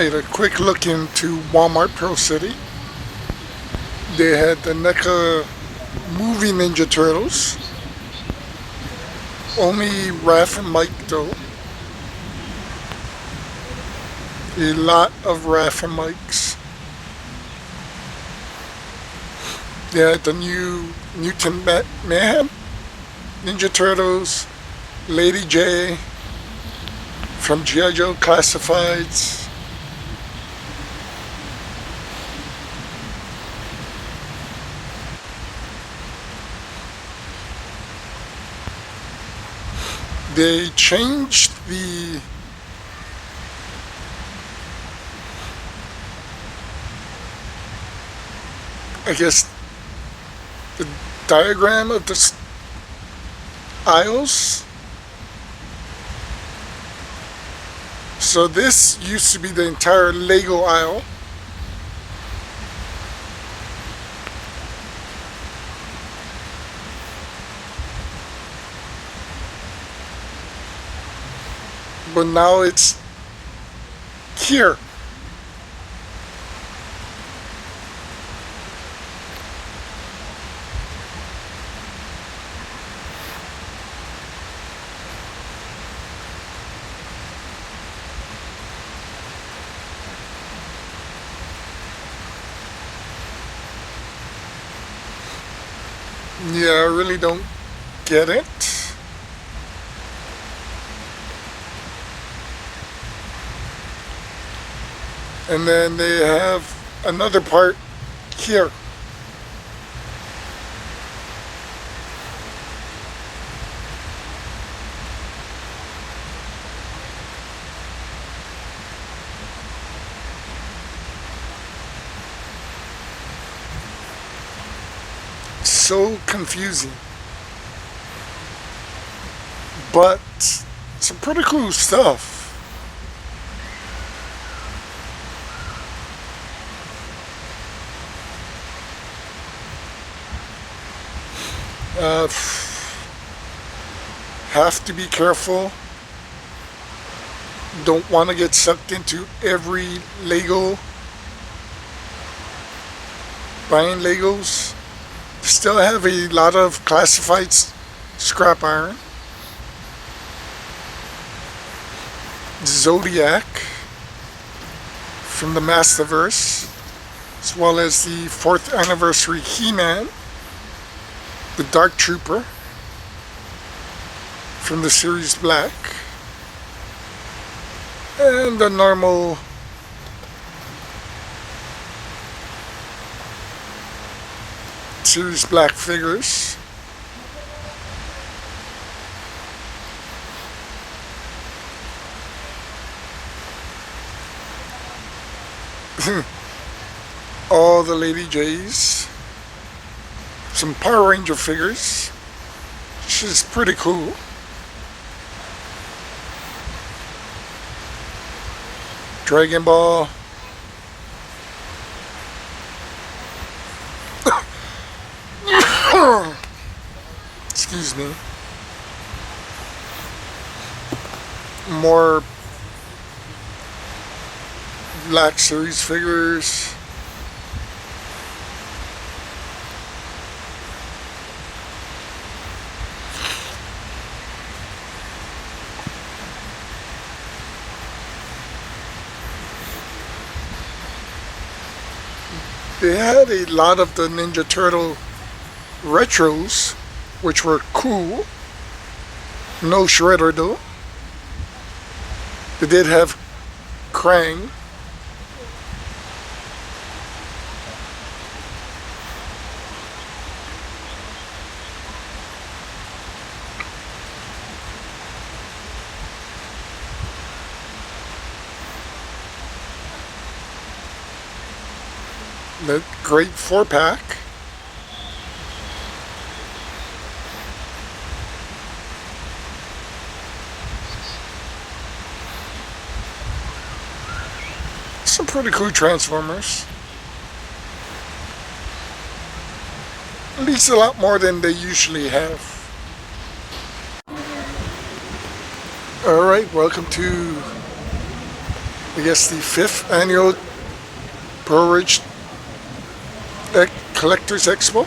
Alright, a quick look into Walmart Pearl City. They had the NECA movie Ninja Turtles. Only Raph and Mike though. A lot of Raph and Mikes. They had the new Mutant Mayhem, Ninja Turtles, Lady J from G.I. Joe Classifieds. They changed the diagram of the aisles. So this used to be the entire Lego aisle. But now it's here. Yeah, I really don't get it. And then they have another part here. So confusing. But some pretty cool stuff. Have to be careful. Don't want to get sucked into every Lego. Buying Legos. Still have a lot of classified scrap iron. Zodiac from the Masterverse, as well as the 4th anniversary He-Man, the Dark Trooper from the series Black, and the normal series Black figures. All the Lady J's. Some Power Ranger figures, which is pretty cool. Dragon Ball. Excuse me. More Black Series figures. They had a lot of the Ninja Turtle retros, which were cool. No Shredder though. They did have Krang. The great 4-pack. Some pretty cool Transformers. At least a lot more than they usually have. Alright, welcome to I guess the fifth annual Pearlridge Collectors Expo.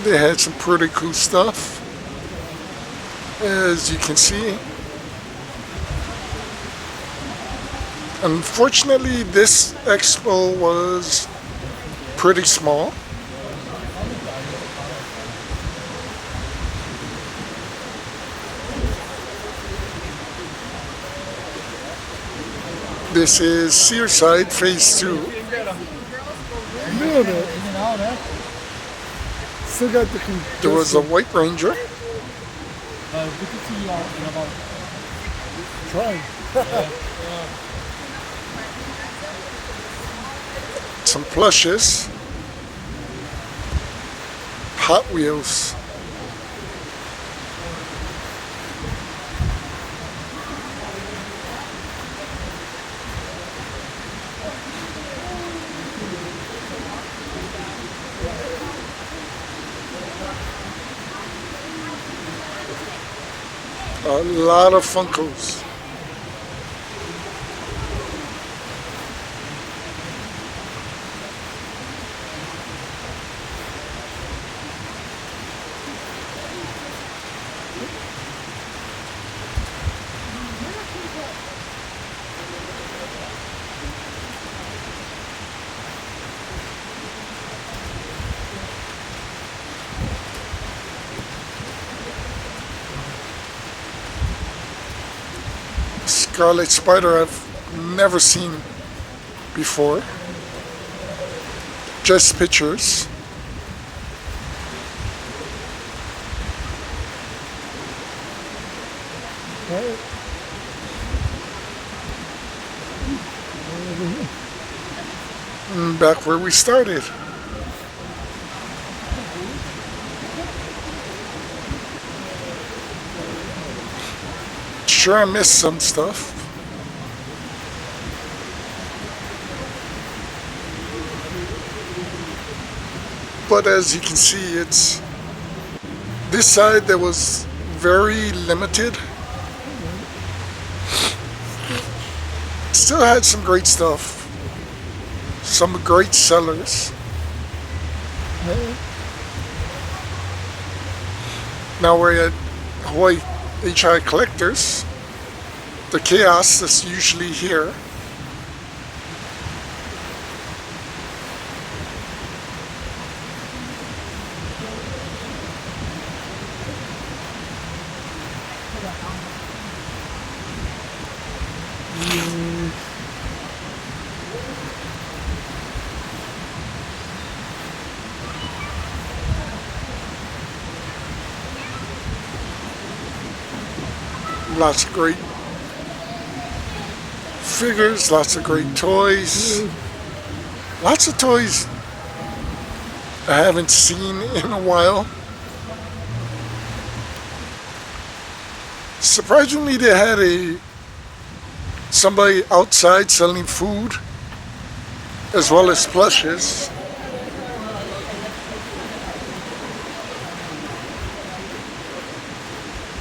They had some pretty cool stuff, as you can see. Unfortunately, this expo was pretty small. This is Searside Phase 2. A little bit. Still got the There was a White Ranger, we can see you in about trying. some plushes, Hot Wheels, a lot of Funkos. Scarlet Spider I've never seen before. Just pictures. Back where we started. Sure, I missed some stuff. But as you can see, it's this side that was very limited. Still had some great stuff. Some great sellers. Now we're at Hawaii HI Collectors. The chaos that's usually here. Lots of great figures, lots of great toys. Lots of toys I haven't seen in a while. Surprisingly, they had somebody outside selling food as well as plushes.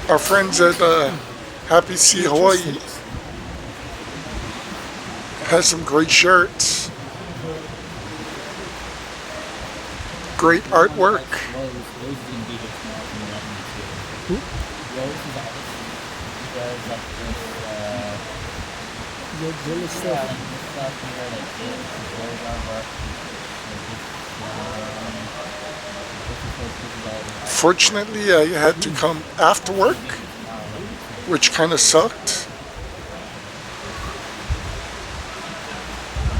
Our friends at Happy Sea Hawaii has some great shirts, great artwork. Fortunately, I had to come after work, which kind of sucked.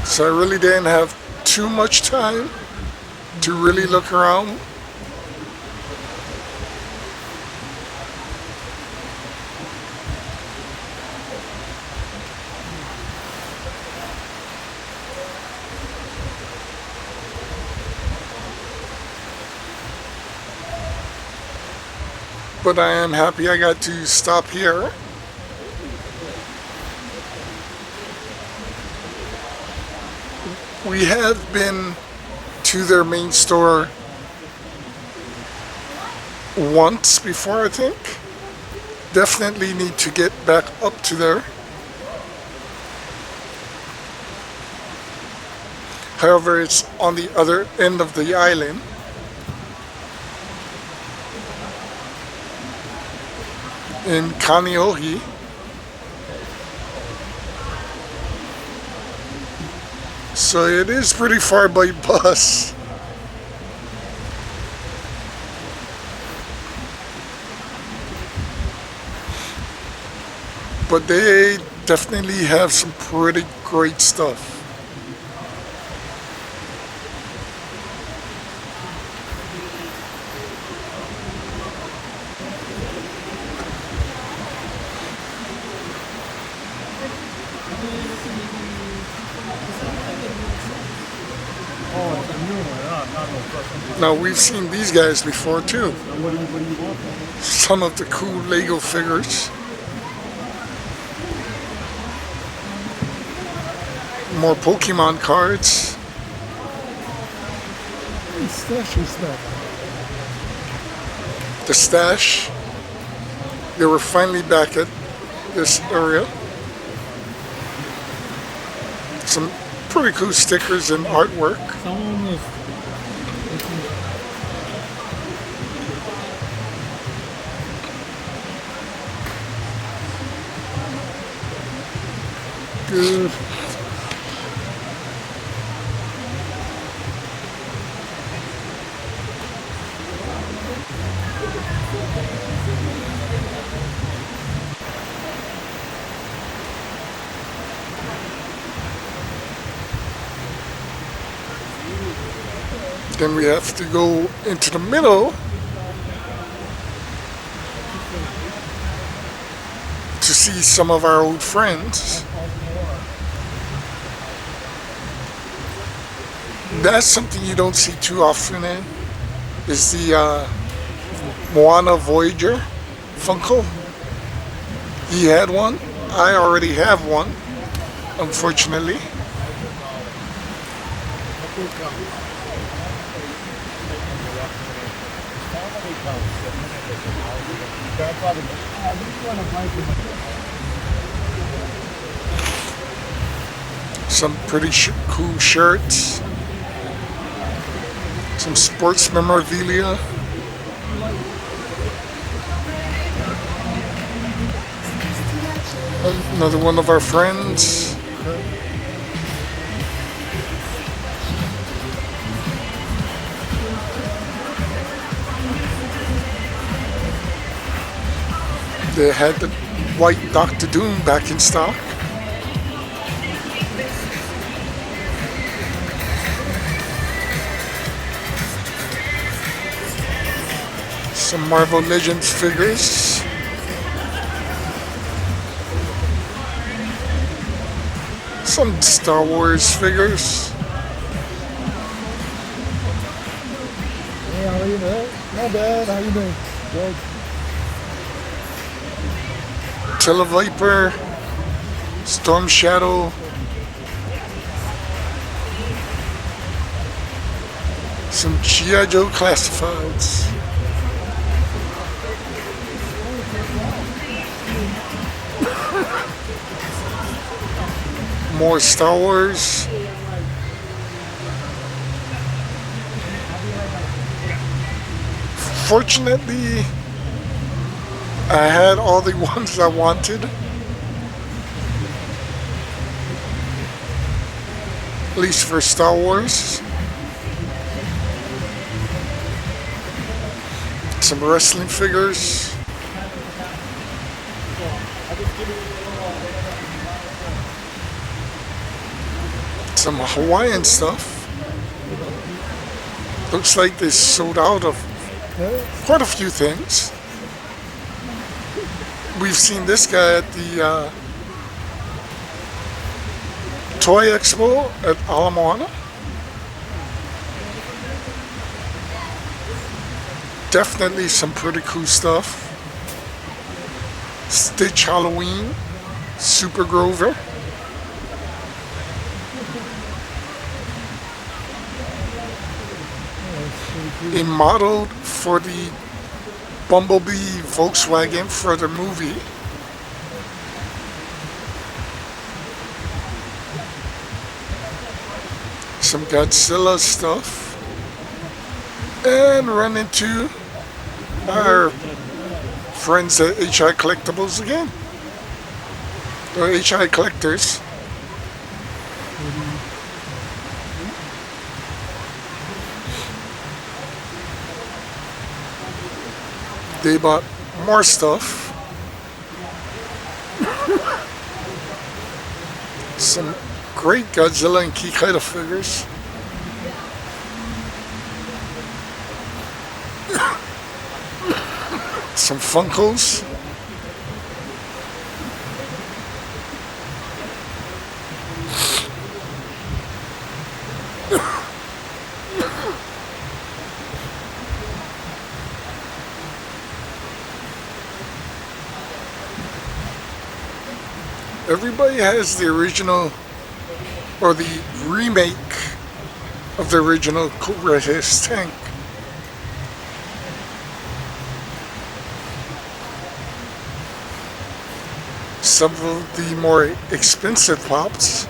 So I really didn't have too much time to really look around. But I am happy I got to stop here. We have been to their main store once before, I think. Definitely need to get back up to there. However, it's on the other end of the island. In Kaneohe. So it is pretty far by bus. But they definitely have some pretty great stuff. Now we've seen these guys before too. Some of the cool Lego figures. More Pokemon cards. The stash. They were finally back at this area. Some pretty cool stickers and artwork. Good. Then we have to go into the middle to see some of our old friends. That's something you don't see too often in, is the Moana Voyager Funko. He had one. I already have one, unfortunately. Some pretty cool shirts. Some sports memorabilia. Another one of our friends. They had the white Dr. Doom back in stock. Some Marvel Legends figures. Some Star Wars figures. Hey, how are you, man? Not bad. How you doing? Good. Televiper, Storm Shadow, some G.I. Joe Classifieds, more Star Wars, fortunately I had all the ones I wanted. At least for Star Wars. Some wrestling figures. Some Hawaiian stuff. Looks like they sold out of quite a few things. We've seen this guy at the Toy Expo at Ala Moana. Definitely some pretty cool stuff. Stitch Halloween, Super Grover. A modeled for the Bumblebee Volkswagen for the movie. Some Godzilla stuff. And run into our friends at HI Collectibles again. Or HI Collectors. They bought more stuff. Some great Godzilla and Kikaido figures. Some Funkos. Everybody has the original or the remake of the original Cobra Hiss tank. Some of the more expensive pops.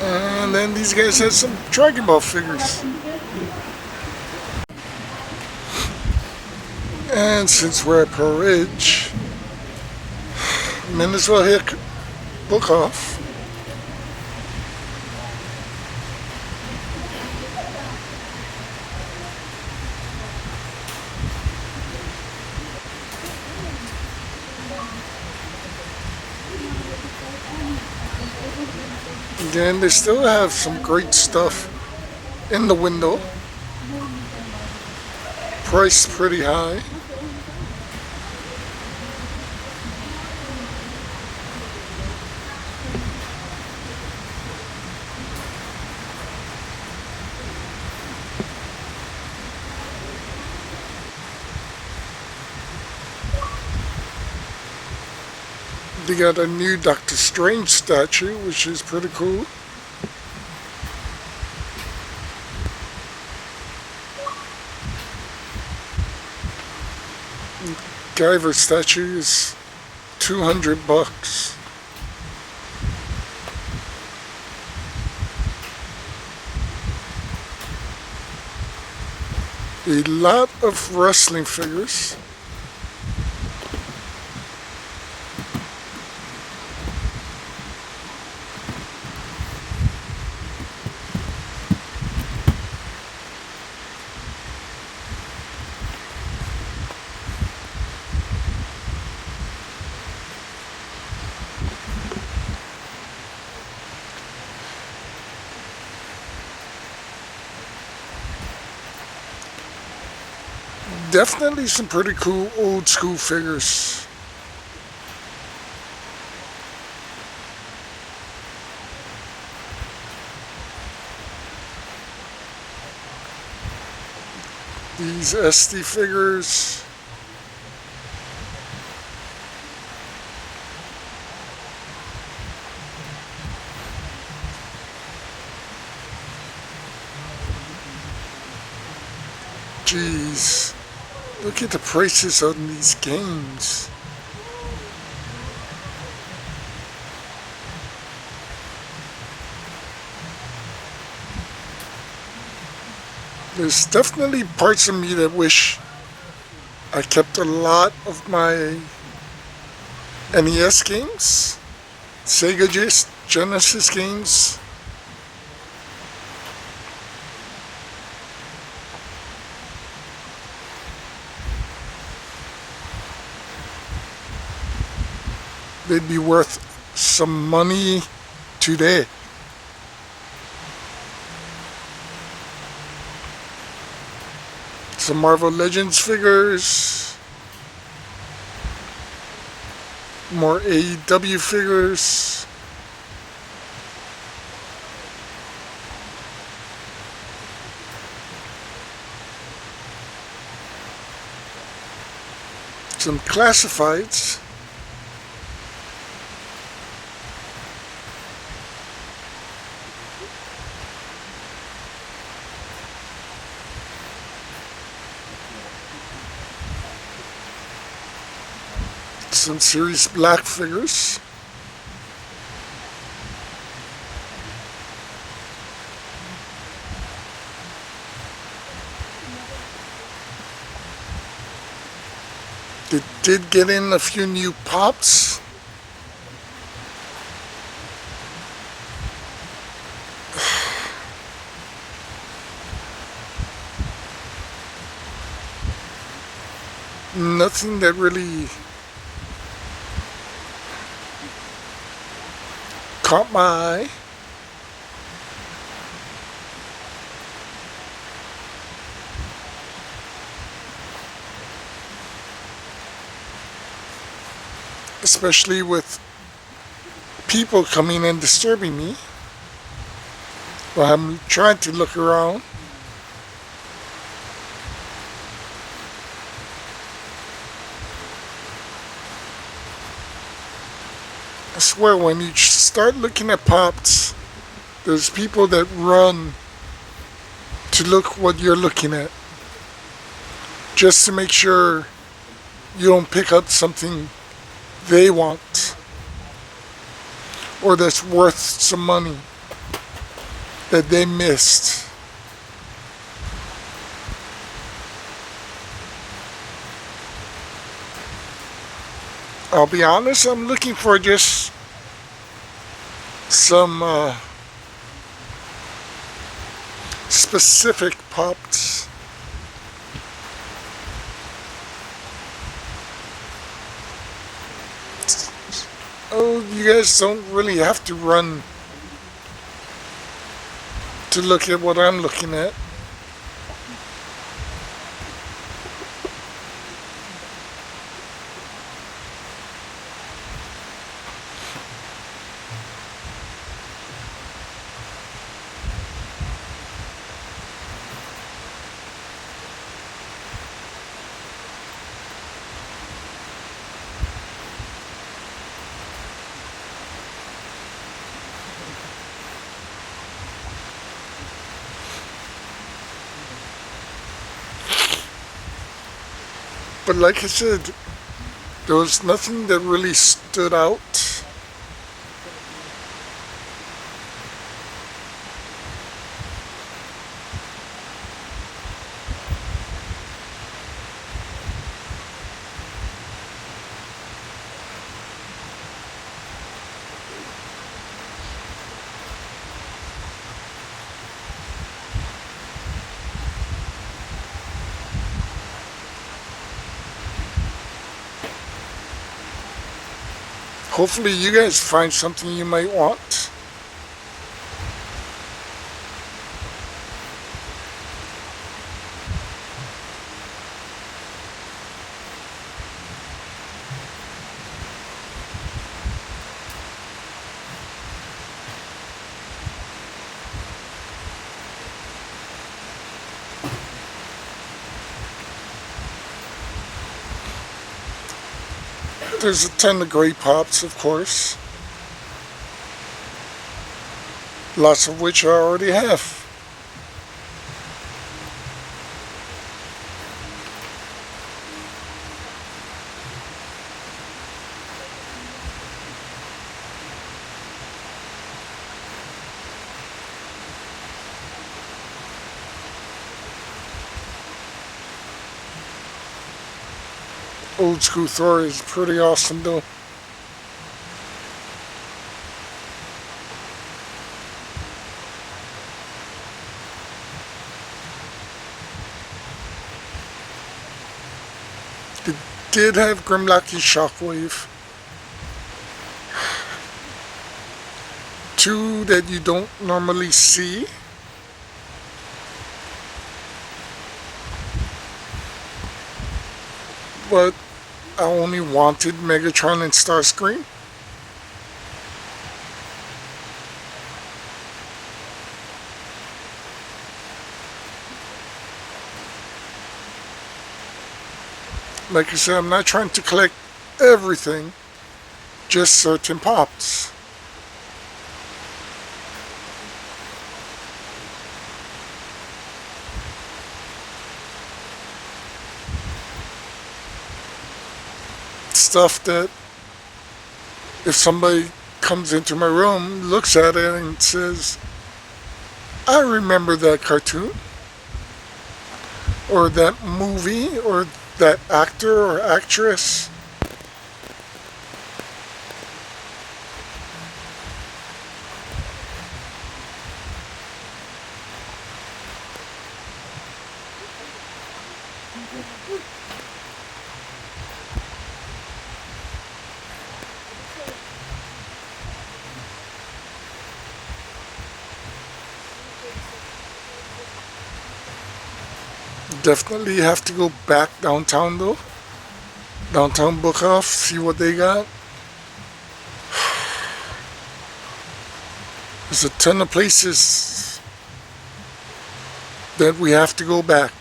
And then these guys had some Dragon Ball figures. And since we're at Pearlridge, might as well hit book off. Again, they still have some great stuff in the window. Price pretty high. They got a new Doctor Strange statue, which is pretty cool. Guyver statue is $200. A lot of wrestling figures. Definitely some pretty cool old school figures. These SD figures. Jeez. Look at the prices on these games. There's definitely parts of me that wish I kept a lot of my NES games, Sega Genesis games. They'd be worth some money today. Some Marvel Legends figures. More AEW figures. Some classifieds. Some Series Black figures. They did get in a few new pops. Nothing that really caught my eye. Especially with people coming and disturbing me. Well, I'm trying to look around. I swear, when you start looking at pops, there's people that run to look what you're looking at, just to make sure you don't pick up something they want or that's worth some money that they missed. I'll be honest, I'm looking for just some specific pops. Oh, you guys don't really have to run to look at what I'm looking at. But like I said, there was nothing that really stood out. Hopefully you guys find something you might want. There's a ton of gray pops, of course. Lots of which I already have. Old school Thor is pretty awesome though. It did have Grimlocky Shockwave. Two that you don't normally see. But I only wanted Megatron and Starscream. Like I said, I'm not trying to collect everything, just certain pops. stuff that if somebody comes into my room, looks at it and says, I remember that cartoon or that movie or that actor or actress. Definitely have to go back downtown though. Downtown Book Off, see what they got. There's a ton of places that we have to go back.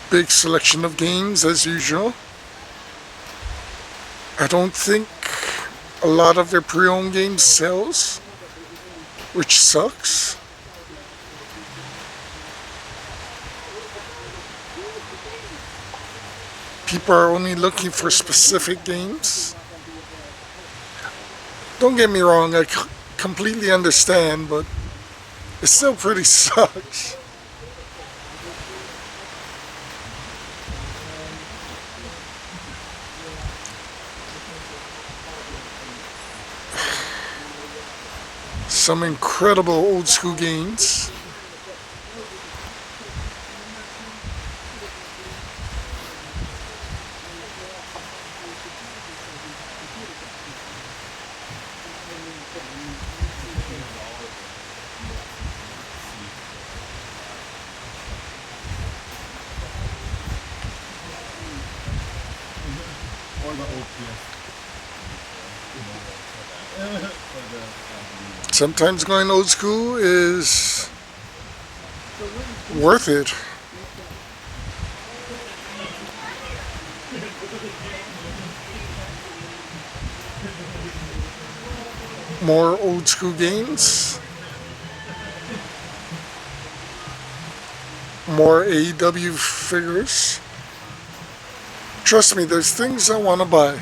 Big selection of games as usual. I don't think a lot of their pre-owned games sells, which sucks. People are only looking for specific games. Don't get me wrong, I completely understand, but it still pretty sucks. Some incredible old school games. Or the OPS. Sometimes going old school is worth it. More old school games. More AEW figures. Trust me, there's things I want to buy.